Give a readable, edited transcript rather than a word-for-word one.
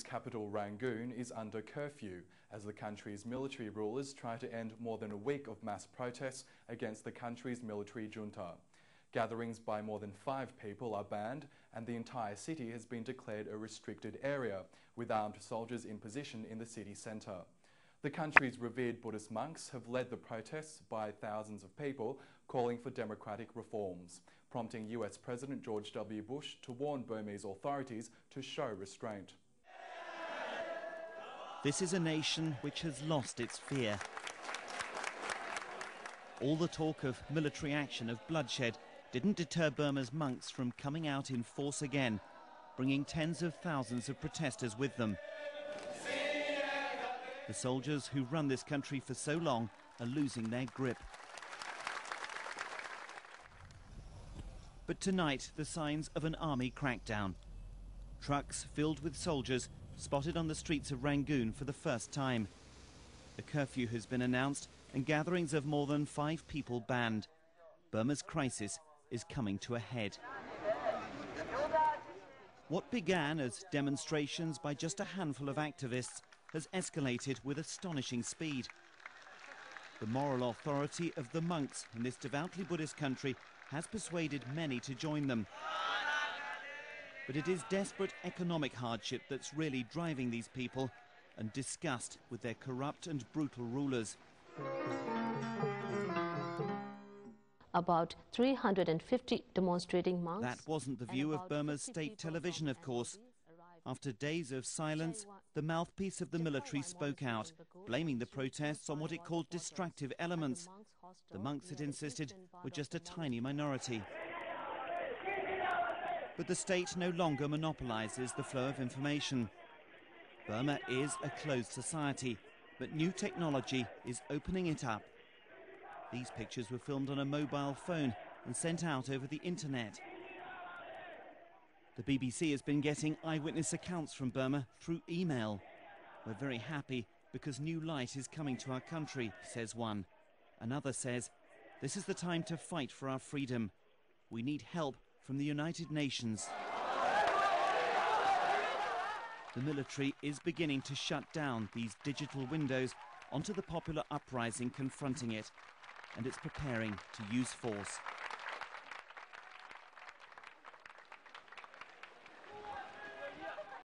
capital Rangoon is under curfew as the country's military rulers try to end more than a week of mass protests against the country's military junta. Gatherings by more than 5 people are banned and the entire city has been declared a restricted area with armed soldiers in position in the city centre. The country's revered Buddhist monks have led the protests by thousands of people calling for democratic reforms, prompting US President George W. Bush to warn Burmese authorities to show restraint. This is a nation which has lost its fear. All the talk of military action, of bloodshed, didn't deter Burma's monks from coming out in force again, bringing tens of thousands of protesters with them. The soldiers who run this country for so long are losing their grip. But tonight, the signs of an army crackdown. Trucks filled with soldiers spotted on the streets of Rangoon for the first time. The curfew has been announced and gatherings of more than 5 people banned. Burma's crisis is coming to a head. What began as demonstrations by just a handful of activists has escalated with astonishing speed. The moral authority of the monks in this devoutly Buddhist country has persuaded many to join them. But it is desperate economic hardship that's really driving these people, and disgust with their corrupt and brutal rulers. About 350 demonstrating monks. That wasn't the view of Burma's state television, of course. After days of silence, the mouthpiece of the military spoke out, blaming the protests on what it called distractive elements. The monks, it insisted, were just a tiny minority. But the state no longer monopolizes the flow of information. Burma is a closed society, but new technology is opening it up. These pictures were filmed on a mobile phone and sent out over the internet. The BBC has been getting eyewitness accounts from Burma through email. We're very happy because new light is coming to our country, says one. Another says, this is the time to fight for our freedom. We need help from the United Nations. The military is beginning to shut down these digital windows onto the popular uprising confronting it, and it's preparing to use force.